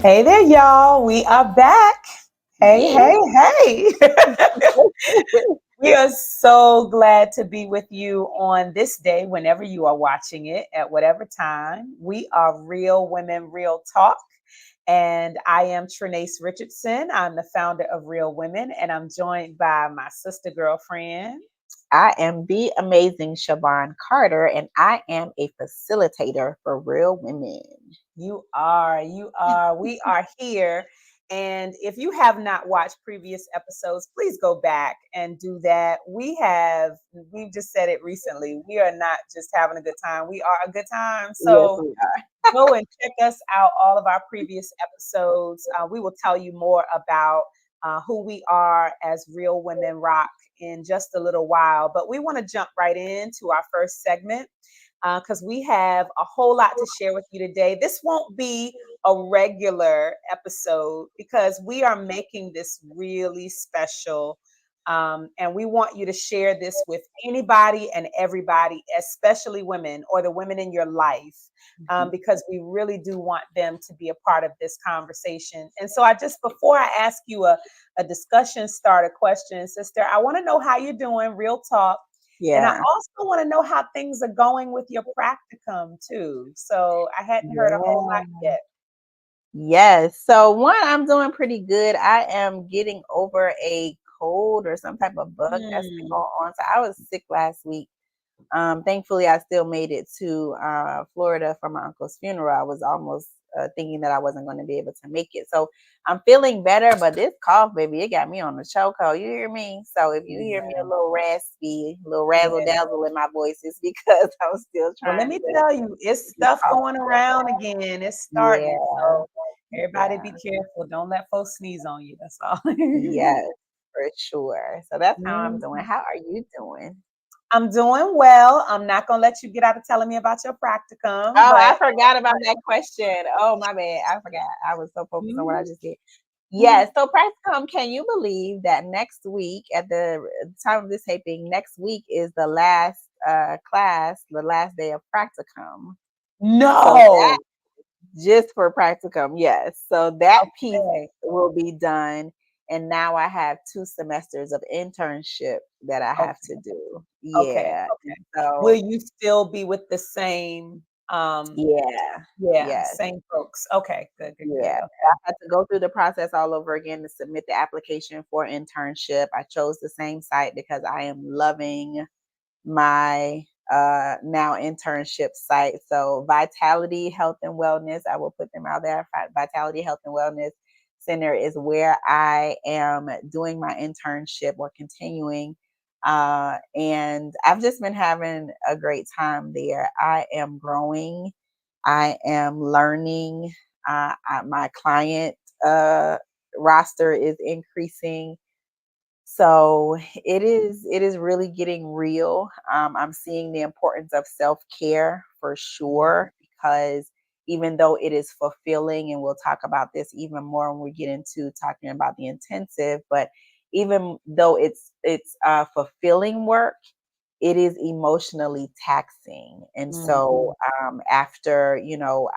Hey there, y'all. We are back. Hey, Yeah. hey, hey. We are so glad to be with you on this day, whenever you are watching it, at whatever time. We are Real Women, Real Talk. And I am Trenace Richardson. I'm the founder of Real Women, and I'm joined by my sister girlfriend. I am the amazing Shavon Carter, and I am a facilitator for Real Women. You are. We are here. And if you have not watched previous episodes, please go back and do that. We've just said it recently. We are not just having a good time, we are a good time. Yes, So we are. go and check us out, all of our previous episodes. We will tell you more about who we are as Real Women Rock in just a little while. But we want to jump right into our first segment because we have a whole lot to share with you today. This won't be a regular episode because we are making this really special. And we want you to share this with anybody and everybody, especially women or the women in your life, because we really do want them to be a part of this conversation. And so, before I ask you a discussion starter question, sister, I want to know how you're doing, real talk. And I Yeah. also want to know how things are going with your practicum too. So I hadn't heard a whole lot Yeah. yet. Yes. So one, I'm doing pretty good. I am getting over a cold or some type of bug that's been Hmm. going on. So I was sick last week. Thankfully, I still made it to Florida for my uncle's funeral. I was almost thinking that I wasn't going to be able to make it. So I'm feeling better, but this cough, baby, it got me on the chokehold. You hear me? So if you hear me a Yeah. little raspy, a little Yeah. razzle dazzle in my voice, it's because I'm still Well, let trying me to tell you, it's get stuff off. going around again. It's starting. Yeah, So everybody yeah, be careful. Don't let folks sneeze on you. That's all. yes, for sure. So that's how I'm doing. Mhm. How are you doing? I'm doing well. I'm not going to let you get out of telling me about your practicum, Oh, I but forgot about that question. Oh, my bad. I forgot. I was so focused on what I mhm. just did. Yes. So, practicum, can you believe that next week, at the time of this taping, next week is the last class, the last day of practicum. So, that No. just for practicum, yes. So, that piece Okay. will be done. And now I have 2 semesters of internship that I have Okay. to do. Okay. Yeah. And Okay. Will so, you still be with the same yeah. yeah, Yes. same folks? Okay, good, good, good. Yeah, Okay. I had to go through the process all over again to submit the application for internship. I chose the same site because I am loving my now internship site. So Vitality Health and Wellness, I will put them out there. Vitality Health and Wellness Center is where I am doing my internship or continuing. And I've just been having a great time there. I am growing. I am learning. My client uh, roster is increasing, so it is really getting real. I'm seeing the importance of self-care for sure, because even though it is fulfilling, and we'll talk about this even more when we get into talking about the intensive, but even though it's fulfilling work, it is emotionally taxing. And Mhm. so after,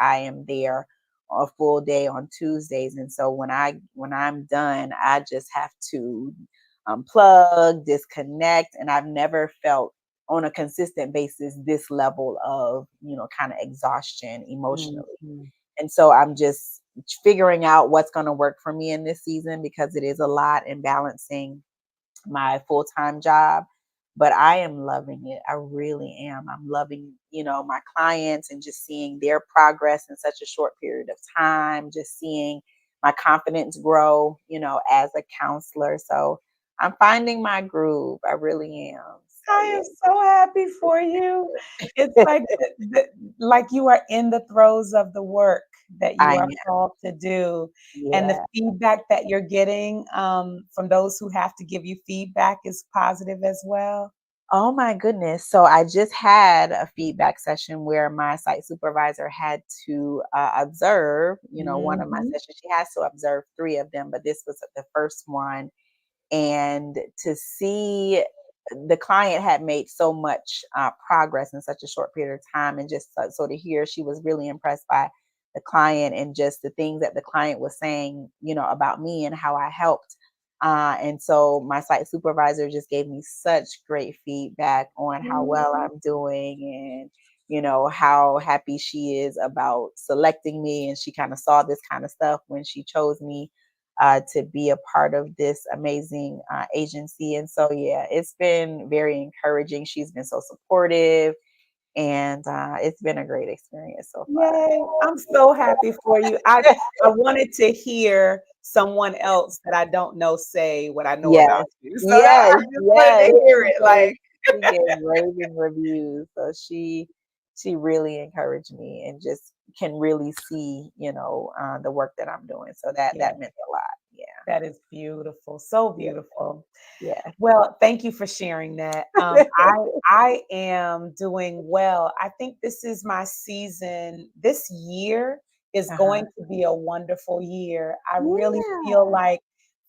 I am there a full day on Tuesdays, and so when I'm done, I just have to unplug, disconnect, and I've never felt on a consistent basis this level of, kind of exhaustion emotionally. Mhm. And so I'm just figuring out what's going to work for me in this season, because it is a lot in balancing my full-time job, but I am loving it. I really am. I'm loving, my clients and just seeing their progress in such a short period of time, just seeing my confidence grow, as a counselor. So I'm finding my groove. I really am. So I am so happy for you. It's yeah. like like you are in the throes of the work that you I are am. called to do, and the Yeah. feedback that you're getting from those who have to give you feedback is positive as well. Oh my goodness. So I just had a feedback session where my site supervisor had to observe, one of my Mhm. sessions. She has to observe 3 of them, but this was the first one. And to see the client had made so much progress in such a short period of time, and just so to hear she was really impressed by the client and just the things that the client was saying, about me and how I helped. And so my site supervisor just gave me such great feedback on how well I'm doing, and how happy she is about selecting me. And she kind of saw this kind of stuff when she chose me to be a part of this amazing agency. And so, yeah, it's been very encouraging. She's been so supportive, and it's been a great experience so Yay. I'm so happy for you. I wanted to hear someone else that I don't know say what I know Yes, about you. So I yes, just wanted yes. to hear it. Like, She gave raving reviews. So she really encouraged me and just can really see, the work that I'm doing. So that yeah, meant a lot. Yeah. that is beautiful. So Yeah. beautiful. Yeah. Well, thank you for sharing that. I am doing well. I think this is my season. This year is Uh-huh. going to be a wonderful year. I really feel Yeah. like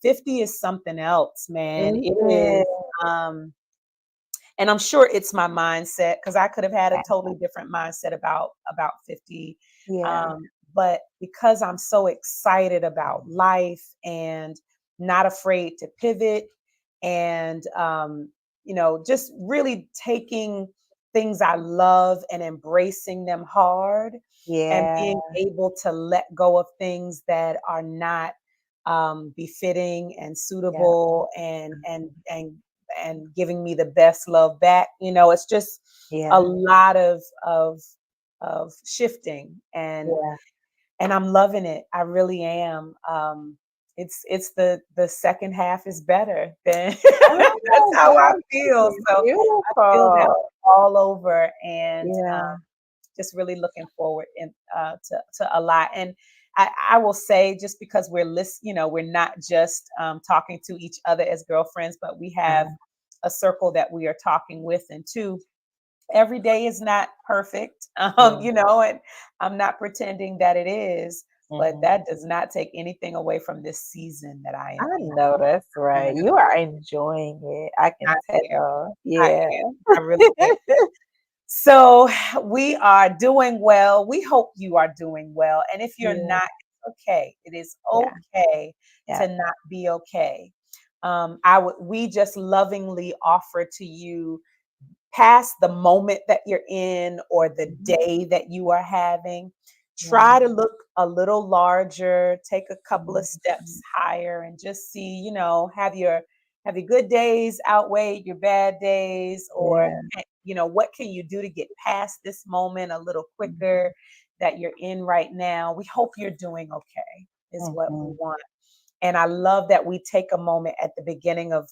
50 is something else, man. Is It is. it? Um, and I'm sure it's my mindset because I could have had a Yeah. totally different mindset about 50. Yeah. But because I'm so excited about life and not afraid to pivot, and just really taking things I love and embracing them hard, and Yeah. being able to let go of things that are not befitting and Yeah. suitable, and giving me the best love back. It's just a Yeah. lot of shifting, Yeah. and I'm loving it. I really am. It's the second half is better than that's Oh, how I that's feel. So I feel that beautiful. all over, and Yeah. just really looking forward to a lot. And I will say, just because we're not just talking to each other as girlfriends, but we have Uh-huh. a circle that we are talking with, and two, every day is not perfect, Yeah. and I'm not pretending that it is, but Mhm. that does not take anything away from this season that I I am in. know that's You right. know, You are enjoying it. I I can am. tell. I Yeah. am. I really am. So we are doing well. We hope you are doing well. And if you're Yeah. not, it's okay. It is Yeah. okay Yeah. to not be okay. We just lovingly offer to you, past the moment that you're in or the Mhm. day that you are having. Yeah. Try to look a little larger, take a couple of steps Mhm. higher, and just see, have your good days outweigh your bad days, or Yeah. what can you do to get past this moment a little Mhm. quicker that you're in right now. We hope you're doing okay, is what we Mhm. want. And I love that we take a moment at the beginning of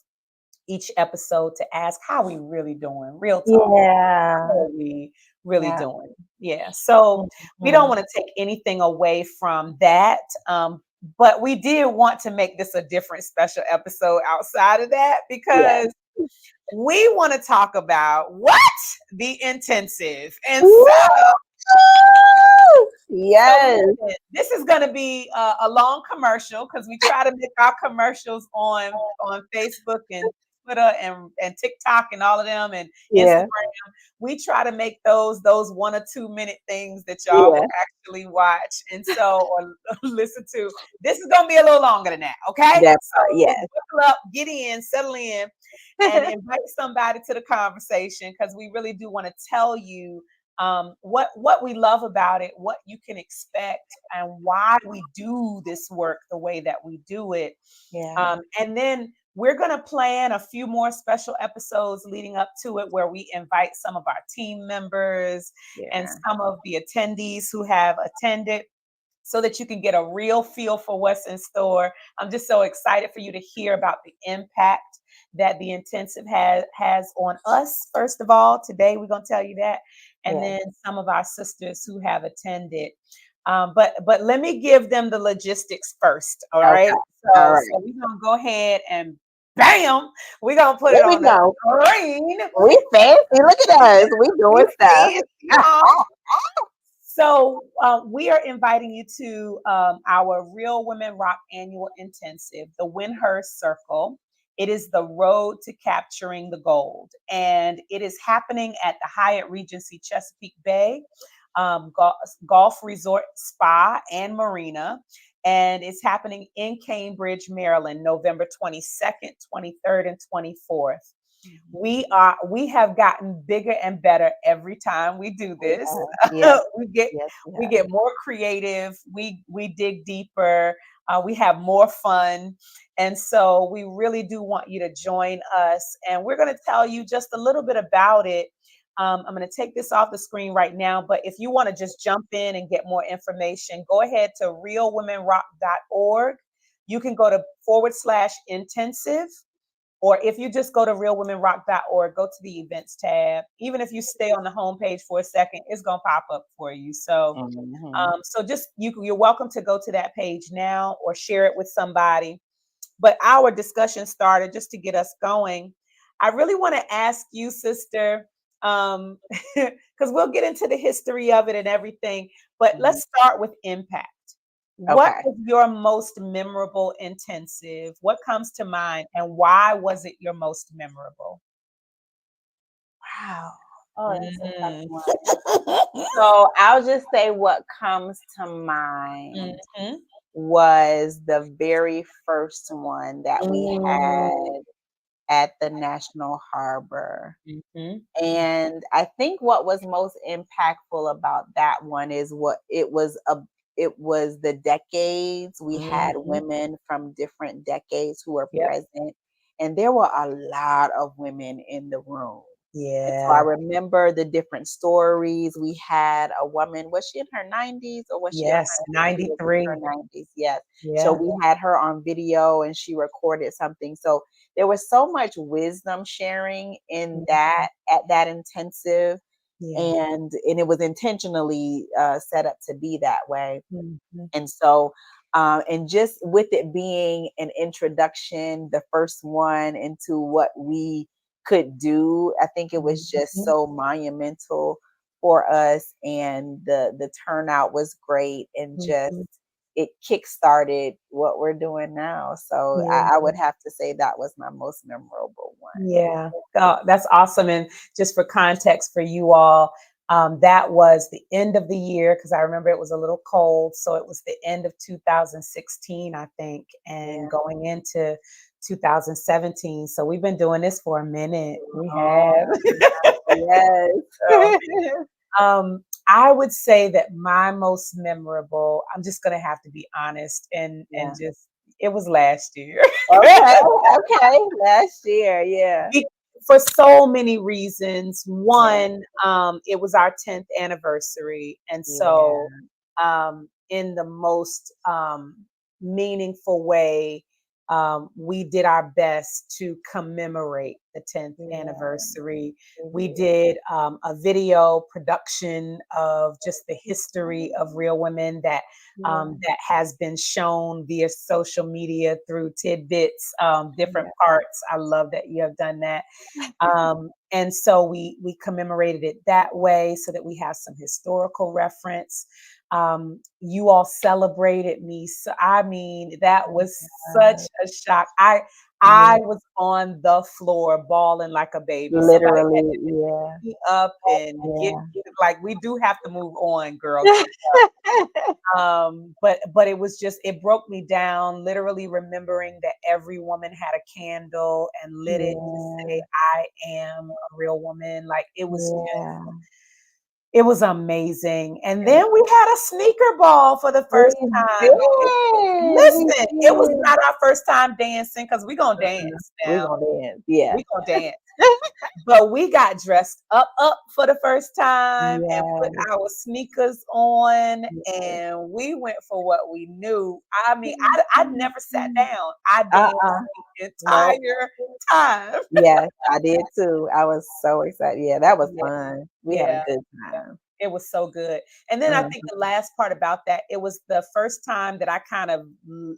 each episode to ask how we really doing. Real talk. How Yeah. are we really Yeah. doing? Yeah. So we don't Mhm. want to take anything away from that. But we did want to make this a different special episode outside of that, Yeah. because we want to talk about what? The intensive. And Woo! so Yes. listen, this is going to be a long commercial, because we try to make our commercials on Facebook and Twitter and TikTok and all of them, and Instagram. Yeah. We try to make those 1 or 2 minute things that y'all will Yeah. actually watch, and so, or listen to. This is going to be a little longer than that. Okay, That so part, just yes. buckle up, get in, settle in, and invite somebody to the conversation, because we really do want to tell you what we love about it, what you can expect, and why we do this work the way that we do it. Yeah. And then we're going to plan a few more special episodes leading up to it, where we invite some of our team members and Yeah. some of the attendees who have attended, so that you can get a real feel for what's in store. I'm just so excited for you to hear about the impact that the intensive has on us. First of all, today we're going to tell you that, and Yeah. then some of our sisters who have attended. But let me give them the logistics first. All right. Okay. All So right. we're gonna go ahead and bam, we're gonna put There it we on the go. screen. We fancy. Look at us. We doing You stuff. fancy, huh? So we are inviting you to our Real Women Rock Annual Intensive, the Win Her Circle. It is the road to capturing the gold, and it is happening at the Hyatt Regency Chesapeake Bay Golf Resort Spa and Marina. And it's happening in Cambridge, Maryland, November 22nd, 23rd, and 24th. We have gotten bigger and better every time we do this. Yes, we get yes, we get more creative. We dig deeper. We have more fun. And so we really do want you to join us. And we're going to tell you just a little bit about it. I'm going to take this off the screen right now. But if you want to just jump in and get more information, go ahead to realwomenrock.org. You can go to /intensive. Or if you just go to realwomenrock.org, go to the events tab. Even if you stay on the homepage for a second, it's going to pop up for you. So, so just you're welcome to go to that page now or share it with somebody. But our discussion started just to get us going. I really want to ask you, sister, because we'll get into the history of it and everything. But let's start with impact. What was your most memorable intensive? What comes to mind, and why was it your most memorable? Wow. Oh, that's a tough one. So I'll just say what comes to mind was the very first one that we had at the National Harbor. And I think what was most impactful about that one is it was the decades. We had women from different decades who were present, and there were a lot of women in the room. And so I remember the different stories. We had a woman, was she in her 90s or was she in her 93? Her 90s, yes. So we had her on video and she recorded something. So there was so much wisdom sharing in that, at that intensive. And it was intentionally set up to be that way. And so, and just with it being an introduction, the first one into what we could do, I think it was just so monumental for us, and the turnout was great, and just it kickstarted what we're doing now. So I would have to say that was my most memorable one. Yeah, oh, that's awesome. And just for context for you all, that was the end of the year, because I remember it was a little cold. So it was the end of 2016, I think, and going into 2017. So we've been doing this for a minute. We have. Yes. I would say that my most memorable, I'm just going to have to be honest and just, it was last year. Okay. Last year, yeah. For so many reasons. One, it was our 10th anniversary. And so in the most meaningful way, we did our best to commemorate the 10th anniversary. We did a video production of just the history of Real Women that that has been shown via social media through tidbits, different parts. I love that you have done that. And so we commemorated it that way so that we have some historical reference. You all celebrated me. So I mean, that was such a shock. I was on the floor bawling like a baby. Literally, me up and get like, we do have to move on, girl. But it was just, it broke me down, literally remembering that every woman had a candle and lit it to say, I am a real woman. Like, it was it was amazing. And then we had a sneaker ball for the first time. Listen, it was not our first time dancing, because we're going to dance now. We're going to dance, yeah. We're going to dance. But we got dressed up for the first time and put our sneakers on, and we went for what we knew. I mean, I never sat down. I danced the entire time. Yes, I did too. I was so excited. Yeah, that was fun. We had a good time. It was so good. And then I think the last part about that, it was the first time that I kind of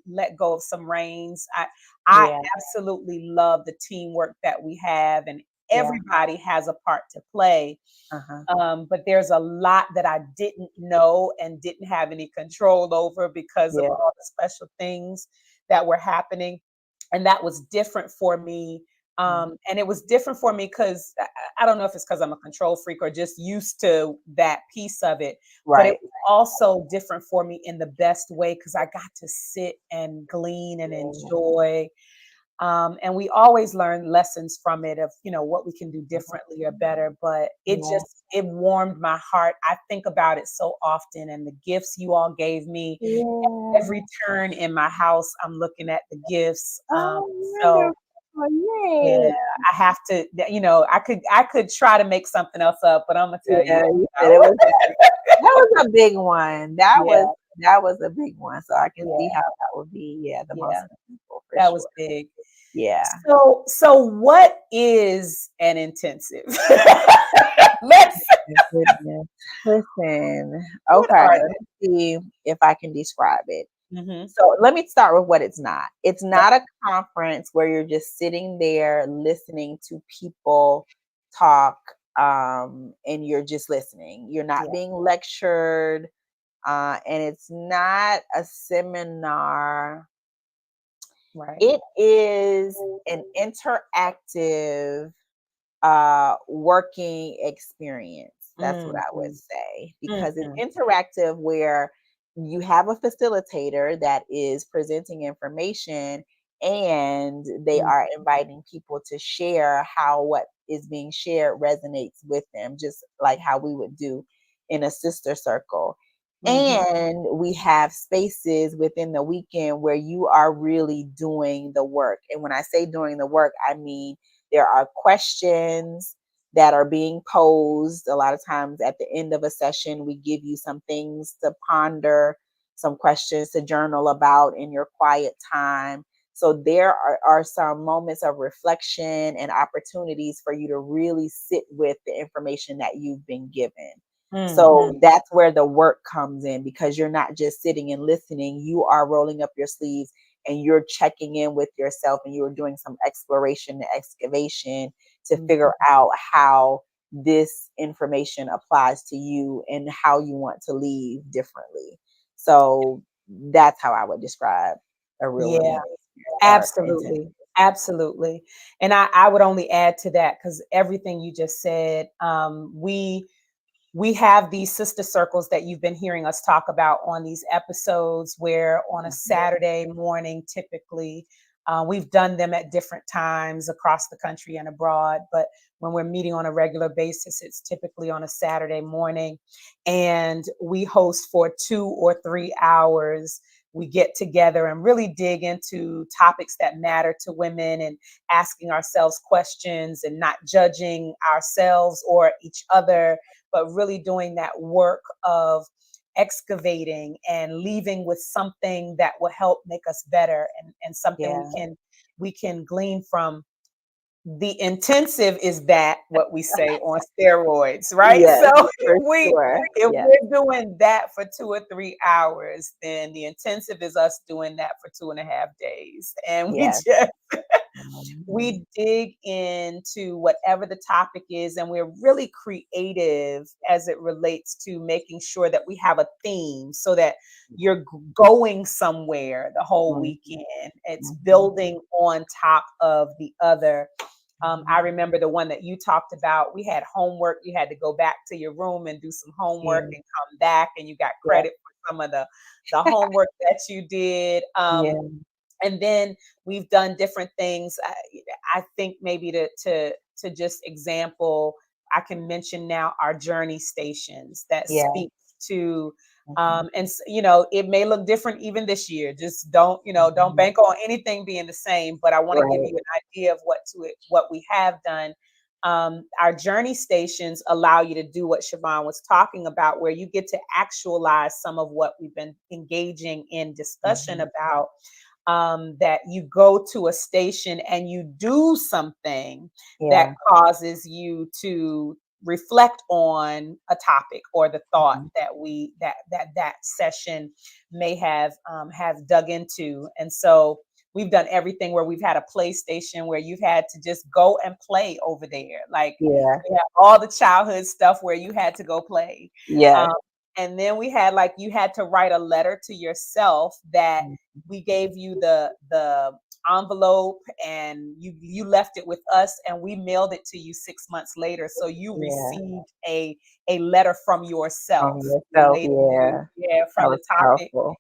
let go of some reins. I absolutely love the teamwork that we have, and everybody has a part to play. But there's a lot that I didn't know and didn't have any control over because of all the special things that were happening. And that was different for me And it was different for me because I don't know if it's because I'm a control freak or just used to that piece of it, but it Right. was also different for me in the best way because I got to sit and glean and enjoy. And we always learn lessons from it of, what we can do differently or better, but Yeah. it warmed my heart. I think about it so often and the gifts you all gave me. Yeah. Every turn in my house, I'm looking at the gifts. Oh, So wonderful. yeah, Yay. I have to, I could try to make something else up, but I'm gonna tell you. Yeah, you said it was that was a big one. Yeah, That was a big one. So I can see yeah, how that would be, yeah, the most yeah, people for that was sure. big. Yeah. So what is an intensive? Let's. My goodness. Listen, What okay, are let's see if I can describe it. they? Mm-hmm. So let me start with what it's not. It's Okay. not a conference where you're just sitting there listening to people talk, and you're just listening. You're not Yeah. being lectured, and it's not a seminar. Right. It is an interactive working experience. That's what I would Mm-hmm. say, because it's Mm-hmm. interactive where you have a facilitator that is presenting information, and they are inviting people to share how what is being shared resonates with them, just like how we would do in a sister circle. Mm-hmm. And we have spaces within the weekend where you are really doing the work. And when I say doing the work, I mean there are questions that are being posed. A lot of times at the end of a session, we give you some things to ponder, some questions to journal about in your quiet time. So there are some moments of reflection and opportunities for you to really sit with the information that you've been given. So Mm-hmm. that's where the work comes in, because you're not just sitting and listening, you are rolling up your sleeves and you're checking in with yourself, and you're doing some exploration and excavation to figure out how this information applies to you and how you want to leave differently. So that's how I would describe a real Yeah. women or intense. Absolutely. Absolutely. And I would only add to that because everything you just said, we have these sister circles that you've been hearing us talk about on these episodes, where on a Saturday morning, typically, we've done them at different times across the country and abroad. But when we're meeting on a regular basis, it's typically on a Saturday morning. And we host for 2 or 3 hours. We get together and really dig into topics that matter to women and asking ourselves questions and not judging ourselves or each other, but really doing that work of excavating and leaving with something that will help make us better, and something Yeah. we can glean from. The intensive is that what we say on steroids, right? Yes, So for sure. if Yeah. we're doing that for 2 or 3 hours, then the intensive is us doing that for 2.5 days. And we Yes. just Mhm. we dig into whatever the topic is, and we're really creative as it relates to making sure that we have a theme so that you're going somewhere the whole Mhm. weekend. It's Mhm. building on top of the other. I Mhm. remember the one that you talked about. We had homework. You had to go back to your room and do some homework Yeah. and come back, and you got Yeah. credit for some of the homework that you did. Yeah. And then we've done different things. I think maybe to just example, I can mention now our journey stations that Yeah. speak to, Mhm. it may look different even this year. Just don't Mhm. bank on anything being the same. But I want to give Right. you an idea of what we have done. Our journey stations allow you to do what Shavon was talking about, where you get to actualize some of what we've been engaging in discussion Mhm. about. That you go to a station and you do something that Yeah. causes you to reflect on a topic or the thought Mhm. that that session may have dug into. And so we've done everything where we've had a PlayStation where you've had to just go and play over there. Like Yeah. we have all the childhood stuff where you had to go play. Yeah. Um, And then we had like you had to write a letter to yourself that we gave you the envelope, and you left it with us, and we mailed it to you 6 months later. So you Yeah. received a letter from yourself Yourself, related to, yeah. yeah, That from the was topic. powerful.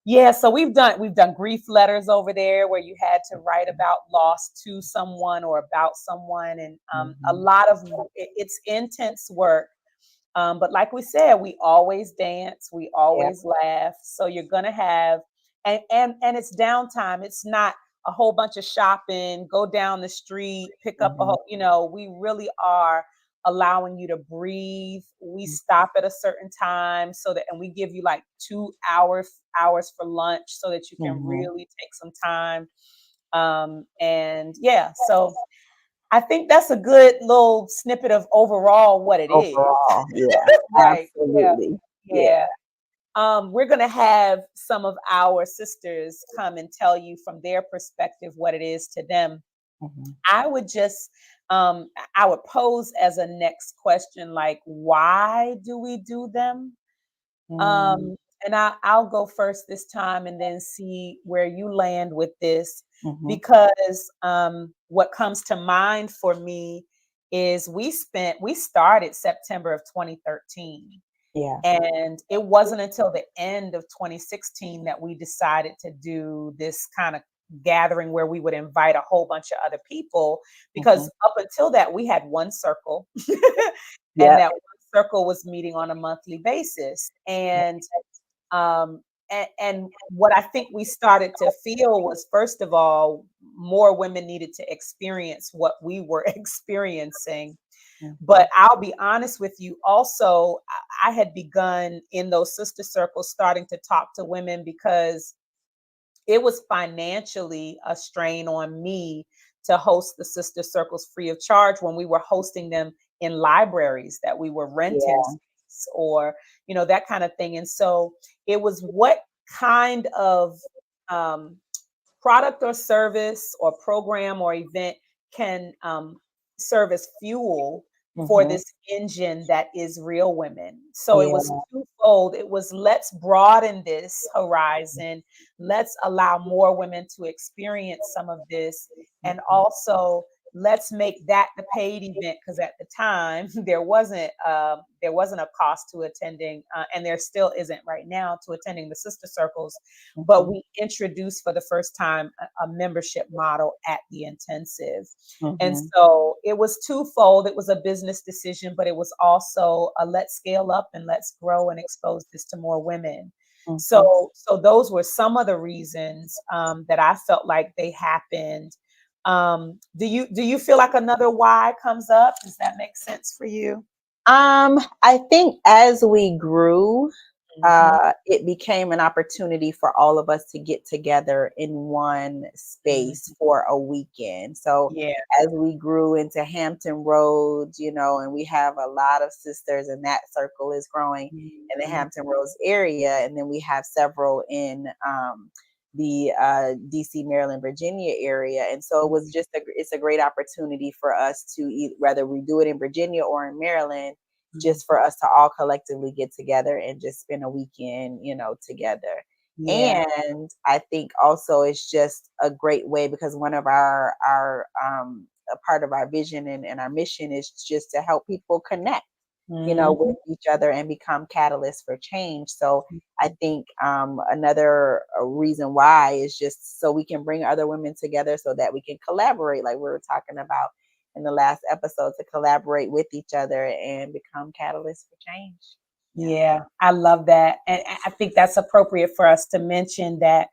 Yeah, so we've done grief letters over there where you had to write about loss to someone or about someone, and a Mhm. lot of it's intense work. But like we said, we always dance, we Yeah. always laugh. So you're gonna have, and it's downtime. It's not a whole bunch of shopping, go down the street, pick up a Mhm. whole, we really are allowing you to breathe. We Mhm. stop at a certain time so that, and we give you like 2 hours for lunch so that you can Mhm. really take some time. And yeah, so I think that's a good little snippet of overall what it is. Overall, yeah, Right. Yeah. absolutely. Yeah. Yeah. We're going to have some of our sisters come and tell you from their perspective what it is to them. Mhm. I would just, I would pose as a next question, like, why do we do them? Mm. Um, and I'll go first this time and then see where you land with this, Mhm. because what comes to mind for me is we started September of 2013. Yeah. And it wasn't until the end of 2016 that we decided to do this kind of gathering where we would invite a whole bunch of other people, because Mhm. up until that we had one circle and Yep. that one circle was meeting on a monthly basis. Um, and what I think we started to feel was, first of all, more women needed to experience what we were experiencing. But Mhm. I'll be honest with you, also, I had begun in those sister circles starting to talk to women because it was financially a strain on me to host the sister circles free of charge when we were hosting them in libraries that we were renting Yeah. space, or that kind of thing. And so it was, what kind of um, product or service or program or event can serve as fuel for Mhm. this engine that is Real Women. So it was Yeah. twofold. It was, let's broaden this horizon, let's allow more women to experience some of this, and Mhm. also let's make that the paid event, because at the time there wasn't a cost to attending, and there still isn't right now to attending the sister circles. But Mhm. we introduced for the first time a membership model at the intensive. And Mhm. so it was twofold. It was a business decision, but it was also a let's scale up and let's grow and expose this to more women. Mhm. So those were some of the reasons that I felt like they happened. Do you feel like another why comes up? Does that make sense for you? I think as we grew, Hmm. it became an opportunity for all of us to get together in one space Hmm. for a weekend. So Yeah. as we grew into Hampton Roads, and we have a lot of sisters, and that circle is growing in the Mhm. Hampton Roads area, and then we have several in the DC, Maryland, Virginia area, and so it was just it's a great opportunity for us to whether we do it in Virginia or in Maryland, Mhm. just for us to all collectively get together and just spend a weekend, together. Yeah. And I think also it's just a great way, because one of our a part of our vision and our mission is just to help people connect, with Mhm. each other and become catalysts for change. So I think another reason why is just so we can bring other women together so that we can collaborate, like we were talking about in the last episode, to collaborate with each other and become catalysts for change. Yeah. Yeah, I love that. And I think that's appropriate for us to mention that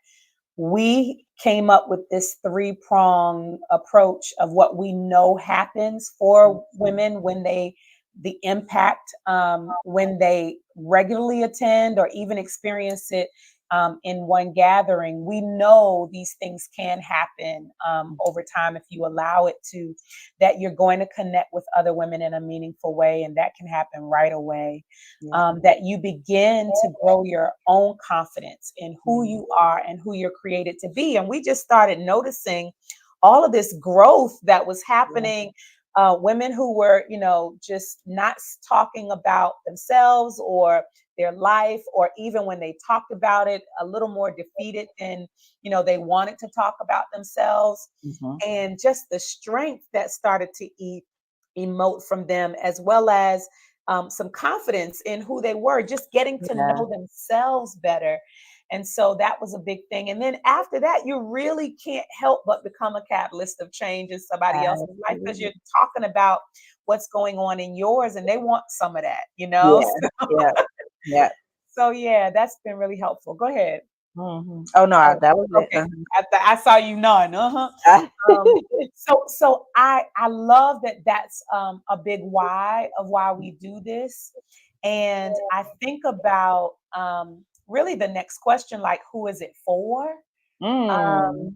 we came up with this three-prong approach of what we know happens for women when the impact, when they regularly attend or even experience it in one gathering. We know these things can happen over time if you allow it to, that you're going to connect with other women in a meaningful way, and that can happen right away. Yeah. That you begin to grow your own confidence in who Mhm. you are and who you're created to be. And we just started noticing all of this growth that was Yeah. happening. Women who were, just not talking about themselves, or their life, or even when they talked about it, a little more defeated than, they wanted to talk about themselves. Mhm. And just the strength that started to emote from them, as well as some confidence in who they were, just getting to Yeah. know themselves better. And so that was a big thing. And then after that, you really can't help but become a catalyst of change in somebody else's life, because Absolutely. you're talking about what's going on in yours and they want some of that. Yeah. Yeah. Yeah. So yeah, that's been really helpful. Go ahead. Mhm. Oh, no, Oh, that was it. okay. I saw you none. Uh-huh. Uh-huh. Um, so I love that that's a big why of why we do this. And I think about really the next question, like, who is it for? Mm. Um,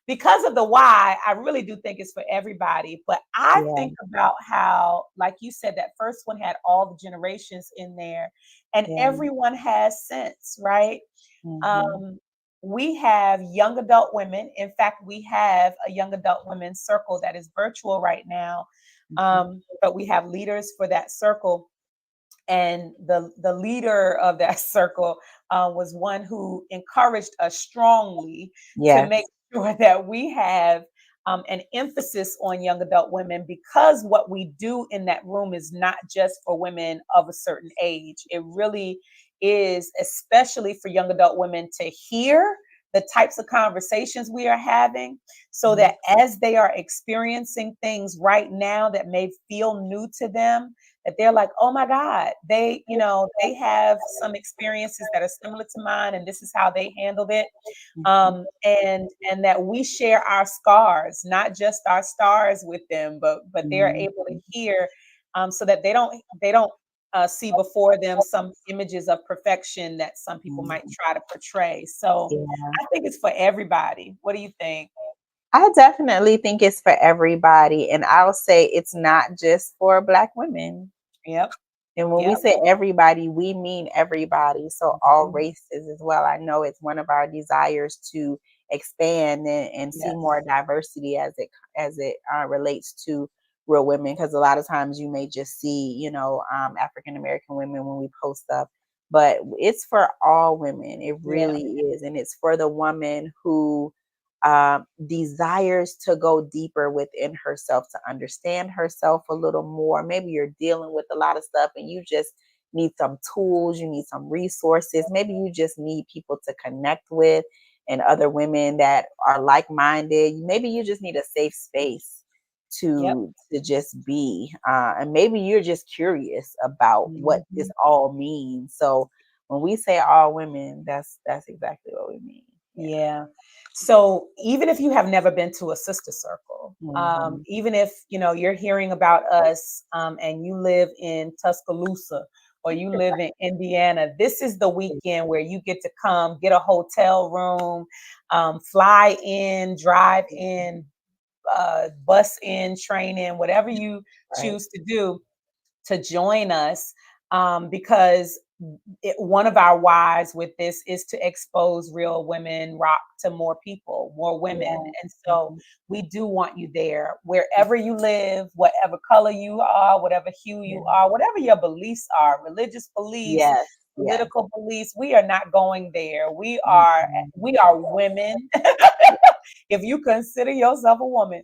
because of the why, I really do think it's for everybody. But I Yeah. think about how, like you said, that first one had all the generations in there, and Yeah. everyone has sense, right? Mhm. Um, we have young adult women. In fact, we have a young adult women's circle that is virtual right now. Mhm. But we have leaders for that circle. And the leader of that circle was one who encouraged us strongly to make Yes. sure that we have an emphasis on young adult women, because what we do in that room is not just for women of a certain age. It really is especially for young adult women to hear the types of conversations we are having, so Mhm. that as they are experiencing things right now that may feel new to them, that they're like, oh my God, they have some experiences that are similar to mine, and this is how they handled it. Mhm. And that we share our scars, not just our stars with them, but they're Mhm. able to hear, so that they don't see before them some images of perfection that some people might Mhm. try to portray. So Yeah. I think it's for everybody. What do you think? I definitely think it's for everybody, and I'll say it's not just for Black women. Yep. And when we Yep. say everybody, we mean everybody. So all Mhm. races as well. I know it's one of our desires to expand and see Yes. more diversity as it relates to real women. Because a lot of times you may just see, African American women when we post up, but it's for all women. It Yeah. really is, and it's for the woman who desires to go deeper within herself, to understand herself a little more. Maybe you're dealing with a lot of stuff and you just need some tools, you need some resources. Maybe you just need people to connect with and other women that are like minded. Maybe you just need a safe space Yep. to just be. And maybe you're just curious about what this Mhm. all means. So when we say all women, that's exactly what we mean. Yeah. Yeah. So even if you have never been to a sister circle, Mhm. even if you're hearing about us, and you live in Tuscaloosa or you live in Indiana, this is the weekend where you get to come get a hotel room, fly in, drive in, bus in, train in, whatever you Right. choose to do to join us, because one of our whys with this is to expose real women rock to more people, more women. Yeah. And so Mhm. we do want you there, wherever you live, whatever color you are, whatever hue Yeah. you are, whatever your beliefs are, religious beliefs, Yes. Yes. political beliefs. We are not going there. We are Mhm. we are women. If you consider yourself a woman,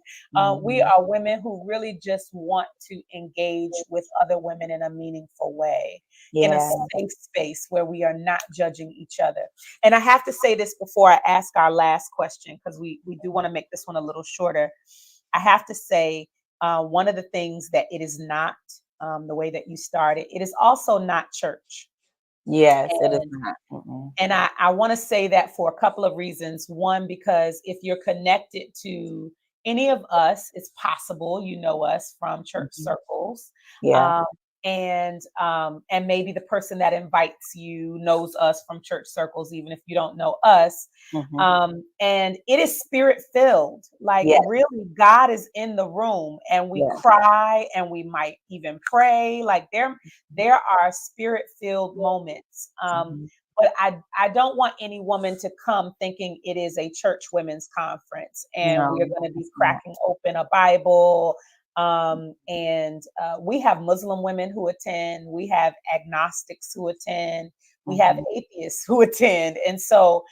we Mhm. are women who really just want to engage with other women in a meaningful way, in a Yeah. safe space where we are not judging each other. And I have to say this before I ask our last question, because we do want to make this one a little shorter. I have to say, one of the things that it is not, the way that you started, it is also not church. Yes, it is And not. Mm-mm. I want to say that for a couple of reasons. One, because if you're connected to any of us, it's possible you know us from church Mhm. circles. Yeah. Um, and maybe the person that invites you knows us from church circles, even if you don't know us. Mhm. And it is spirit filled. Like, Yes. really, God is in the room, and we Yes. cry, and we might even pray. Like, there are spirit filled moments. Mhm. But I don't want any woman to come thinking it is a church women's conference and we are No, going to be it's not. cracking open a Bible, And we have Muslim women who attend, we have agnostics who attend, we have atheists who attend. And so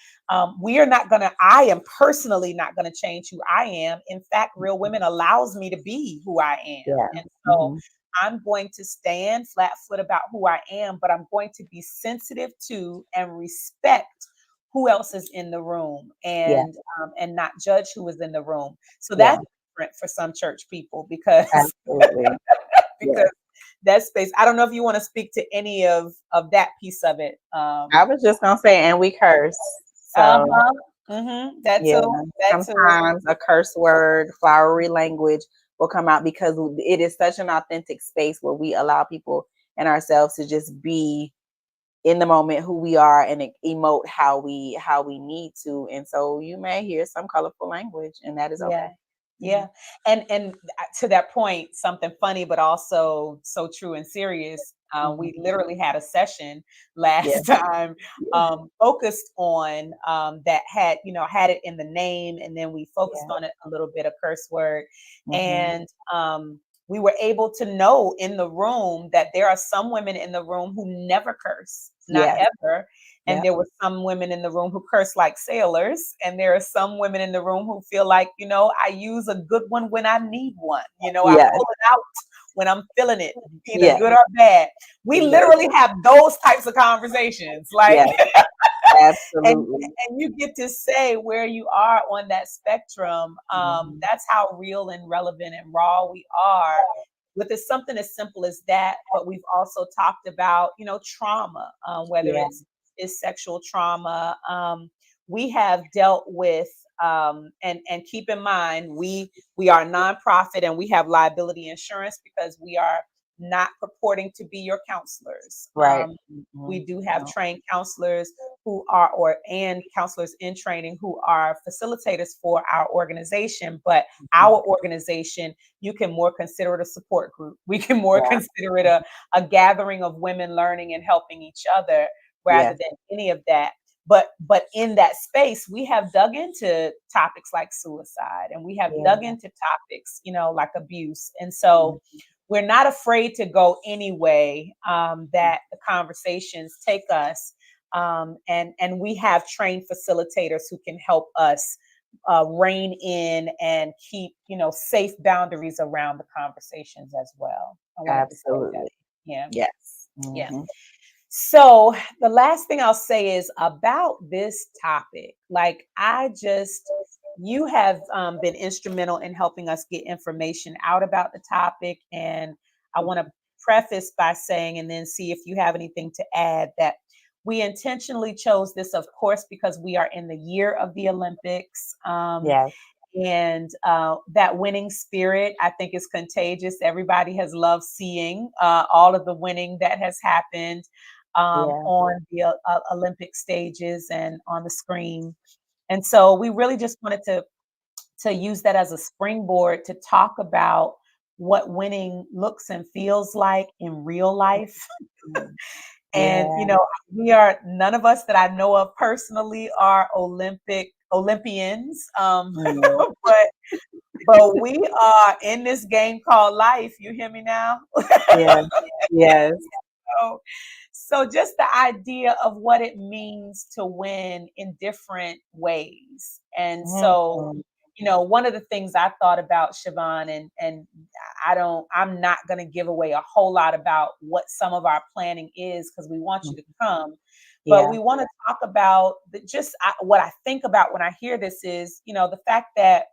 we are not going to, I am personally not going to change who I am. In fact, Real Women allows me to be who I am. Yeah. And so I'm going to stand flat foot about who I am, but I'm going to be sensitive to and respect who else is in the room, Yeah. and not judge who is in the room. So Yeah. that's different for some church people because Absolutely. Yeah. because that space. I don't know if you want to speak to any of that piece of it. I was just gonna say, and we curse. So Uh-huh. That yeah, too. That too. sometimes a curse word, flowery language will come out because it is such an authentic space where we allow people and ourselves to just be in the moment who we are and emote how we need to. And so you may hear some colorful language, and that is Yeah. okay. Yeah. And to that point, something funny, but also so true and serious. We Mhm. literally had a session Yeah. last time Yeah. focused on that had it in the name, and then we focused Yeah. on it a little bit, a curse word. Mhm. And we were able to know in the room that there are some women in the room who never curse, not Yes. ever. And Yeah. there were some women in the room who curse like sailors. And there are some women in the room who feel like, I use a good one when I need one. I Yes. pull it out when I'm feeling it, either Yes. good or bad. We literally Exactly. have those types of conversations. Like, Yes. and Absolutely. and you get to say where you are on that spectrum. Mhm. That's how real and relevant and raw we are with something as simple as that. But we've also talked about trauma, whether Yeah. it's sexual trauma. We have dealt with and keep in mind we are a nonprofit and we have liability insurance because we are not purporting to be your counselors. Right. We Mhm. do have No. trained counselors who are and counselors in training who are facilitators for our organization, but Mhm. our organization, you can more consider it a support group. We can more Yeah. consider it a gathering of women learning and helping each other rather Yeah. than any of that. But in that space, we have dug into topics like suicide, and we have dug Yeah. into topics, like abuse. And so Mhm. we're not afraid to go any way that the conversations take us. And we have trained facilitators who can help us rein in and keep safe boundaries around the conversations as well. I wanted to say that. Absolutely. Yeah. Yes. Yeah. Mhm. So the last thing I'll say is about this topic. Like, you have been instrumental in helping us get information out about the topic. And I want to preface by saying, and then see if you have anything to add, that we intentionally chose this, of course, because we are in the year of the Olympics. Yes. And that winning spirit, I think, is contagious. Everybody has loved seeing all of the winning that has happened Yeah. on the Olympic stages and on the screen. And so we really just wanted to use that as a springboard to talk about what winning looks and feels like in real life. Mhm. And Yeah. we are, none of us that I know of personally are Olympians, No. but we are in this game called life. You hear me now? Yes. Yes. So, just the idea of what it means to win in different ways. And so, Mhm. one of the things I thought about, Shavon, and I'm not going to give away a whole lot about what some of our planning is because we want you to come, but Yeah. we want to talk about what I think about when I hear this is, the fact that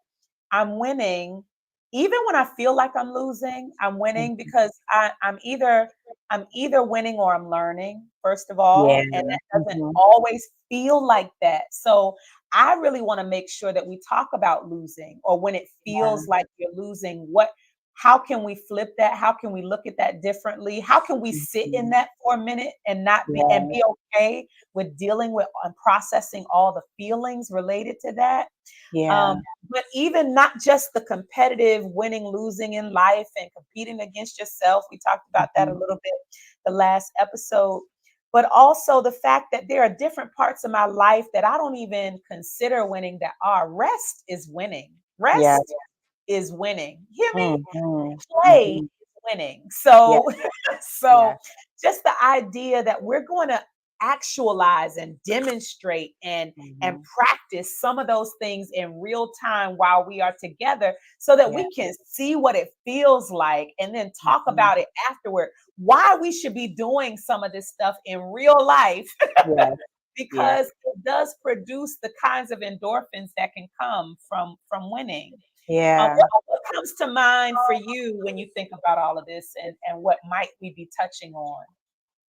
I'm winning, even when I feel like I'm losing. I'm winning Mhm. because I'm either winning or I'm learning, first of Yeah. all, and that doesn't Mhm. always feel like that. So I really want to make sure that we talk about losing, or when it Yeah. feels like you're losing. How can we flip that? How can we look at that differently? How can we sit in Mhm. that for a minute and not be and Yeah. be okay with dealing with and processing all the feelings related to that? Um, Yeah. but even not just the competitive winning, losing in life and competing against yourself. We talked about that a Mhm. little bit the last episode, but also the fact that there are different parts of my life that I don't even consider winning that are. Rest is winning. Yeah. Rest is winning. Hear me? Mhm. Play Mhm. is winning. Yes, So, so yes. just the idea that we're going to actualize and demonstrate and Mhm. practice some of those things in real time while we are together so that Yeah. we can see what it feels like and then talk Mhm. about it afterward, why we should be doing some of this stuff in real life Yes, yes. because it does produce the kinds of endorphins that can come from winning. Yeah. What comes to mind for you when you think about all of this and what might we be touching on?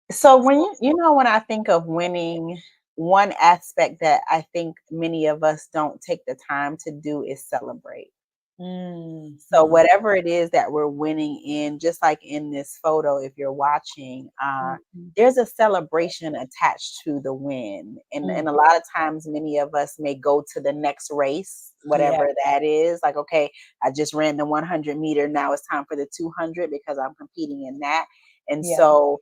So when when I think of winning, one aspect that I think many of us don't take the time to do is celebrate. So Mhm. whatever it is that we're winning in, just like in this photo, if you're watching, Mhm. there's a celebration attached to the win. And a Mhm. lot of times many of us may go to the next race, Yeah, whatever that is. Like, okay, I just ran the 100 meter. Now it's time for the 200 because I'm competing in that. And yeah. so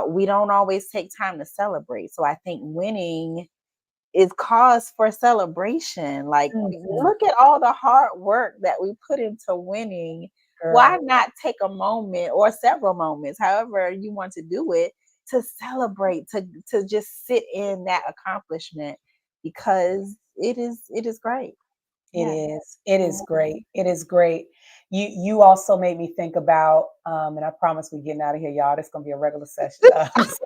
we don't always take time to celebrate. So I think winning is cause for celebration. Like, Mhm. look at all the hard work that we put into winning. Why Girl. not take a moment or several moments, however you want to do it, to celebrate, to just sit in that accomplishment because it is great. It Yeah. is. It is Mhm. great. It is great. You also made me think about, and I promise we're getting out of here, y'all. This is gonna be a regular session. Right, 'cause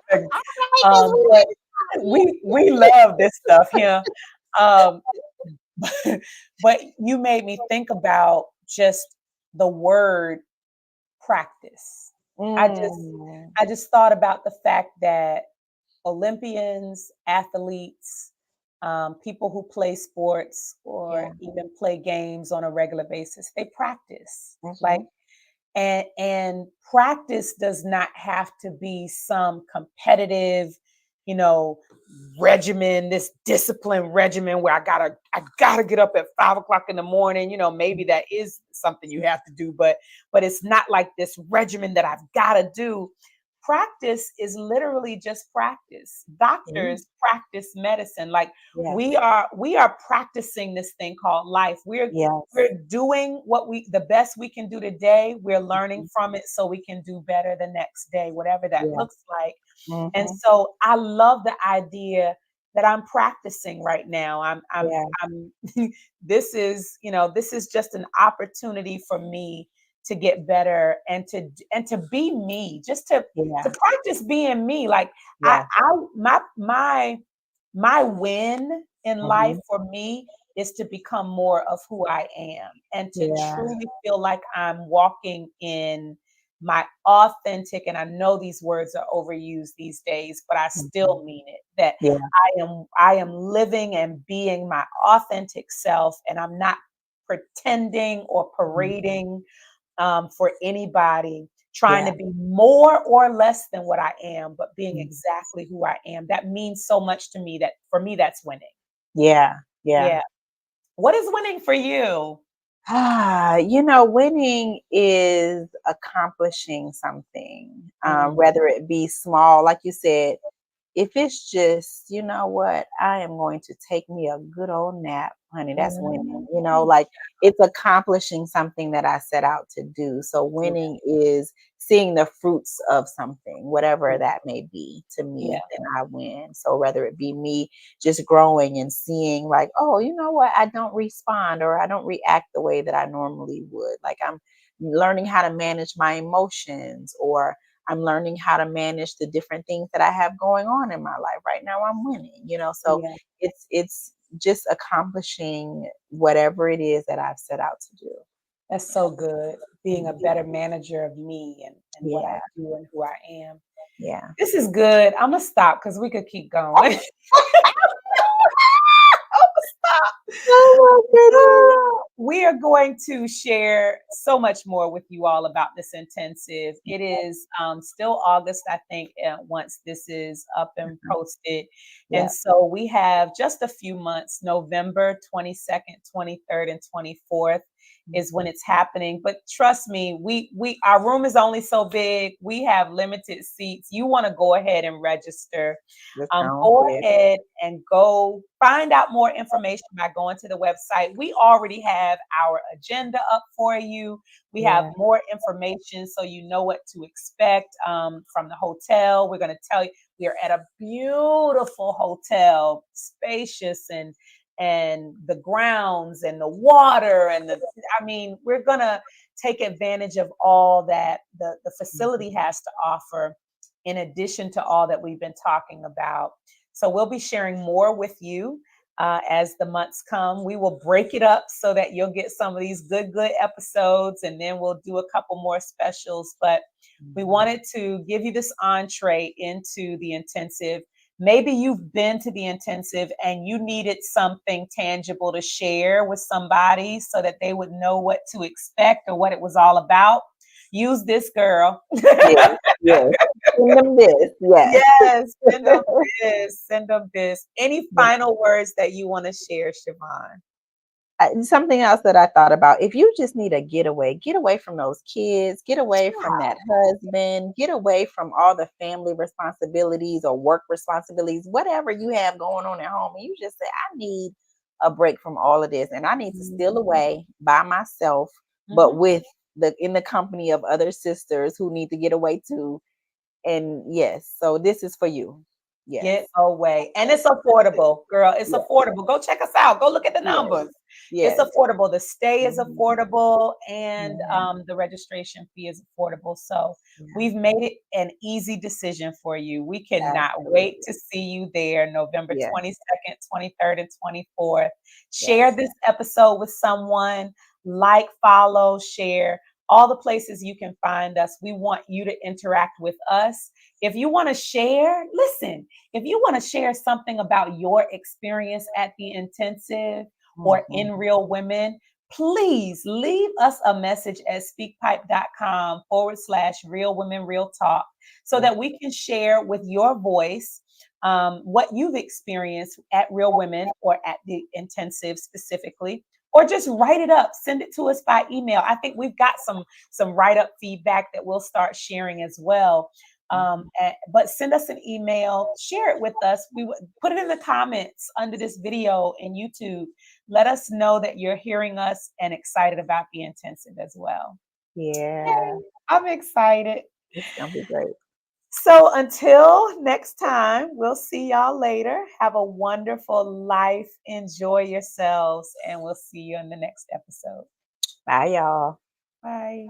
But we we love this stuff here. Um, but you made me think about just the word practice. I just Mm. I just thought about the fact that Olympians, athletes, people who play sports or Yeah. even play games on a regular basis, they practice. Like Mhm. and practice does not have to be some competitive, you know, regimen, this discipline regimen where I gotta get up at 5 o'clock in the morning. Maybe that is something you have to do, but it's not like this regimen that I've gotta do. Practice is literally just practice. Yeah. Doctors practice medicine. Like we Yes. are we are practicing this thing called life. Yes. We're doing the best we can do today. We're learning Mhm. from it so we can do better the next day, whatever that Yeah. looks like. And Mhm. so I love the idea that I'm practicing right now. Yeah. I'm this is just an opportunity for me to get better and to be me, just to Yeah. practice being me. Like Yeah. I my win in life Mhm. for me is to become more of who I am and to Yeah. truly feel like I'm walking in my authentic, and I know these words are overused these days, but I Mhm. still mean it, that Yeah. I am living and being my authentic self, and I'm not pretending or Mhm. parading for anybody, trying Yeah. to be more or less than what I am, but being Mhm. exactly who I am. That means so much to me that for me, that's winning. Yeah. Yeah. Yeah. What is winning for you? Winning is accomplishing something, Mm, whether it be small, like you said. If it's just, you know what, I am going to take me a good old nap, honey, that's winning. mm, Like, it's accomplishing something that I set out to do. So yeah, winning is seeing the fruits of something, whatever yeah, that may be to yeah, me, then I win. So whether it be me just growing and seeing like, oh, you know what, I don't respond or I don't react the way that I normally would. Like, I'm learning how to manage my emotions, or I'm learning how to manage the different things that I have going on in my life. Right now I'm winning. So yeah. it's just accomplishing whatever it is that I've set out to do. That's so good. Being a Mhm. better manager of me and what I Yeah, do and who I am. yeah. This is good. I'm gonna stop because we could keep going. Stop. Oh my goodness. We are going to share so much more with you all about this intensive. It is still August, I think, once this is up and Mhm. posted. And Yeah, so we have just a few months, November 22nd, 23rd, and 24th. is when it's happening. But trust me, our room is only so big. We have limited seats. You want to go ahead and register. That sounds Go good. ahead and go find out more information by going to the website. We already have our agenda up for you. We have Yeah. more information so you know what to expect from the hotel. We're going to tell you we are at a beautiful hotel, spacious and the grounds and the water and I mean, we're going to take advantage of all that the facility Mhm. has to offer in addition to all that we've been talking about. So we'll be sharing more with you as the months come. We will break it up so that you'll get some of these good episodes, and then we'll do a couple more specials. But we Mhm. wanted to give you this entree into the intensive. Maybe you've been to the intensive and you needed something tangible to share with somebody so that they would know what to expect or what it was all about. Use this, girl. Yes, yes. Send them this. Yes. Yes, send them this. Send them this. Any But final words that you want to share, Shavon? something else that I thought about, if you just need a getaway, get away from those kids, get away from that husband, get away from all the family responsibilities or work responsibilities, whatever you have going on at home. And you just say, I need a break from all of this. And I need to steal away by myself, but Mhm. with in the company of other sisters who need to get away too. And yes, so this is for you. Yes. Get away. And it's affordable, girl. It's Yes. affordable. Go check us out. Go look at the Yes. numbers. It's Yes. affordable. The stay is Mhm. affordable and Yeah. the registration fee is affordable. So Yeah. we've made it an easy decision for you. We cannot wait Absolutely. to see you there November Yes. 22nd, 23rd, and 24th. Share Yes. this episode with someone, like, follow, share all the places you can find us. We want you to interact with us. If you want to share, listen. If you want to share something about your experience at the intensive or Mhm. in Real Women, please leave us a message at speakpipe.com/Real Women Real Talk so Yeah. that we can share with your voice what you've experienced at Real Women or at the intensive specifically. Or just write it up, send it to us by email. I think we've got some write up feedback that we'll start sharing as well. Mhm. But send us an email, share it with us. We would put it in the comments under this video in YouTube. Let us know that you're hearing us and excited about the intensive as well. Yeah. Yay, I'm excited. It's gonna be great. So until next time, we'll see y'all later. Have a wonderful life. Enjoy yourselves, and we'll see you in the next episode. Bye, y'all. Bye.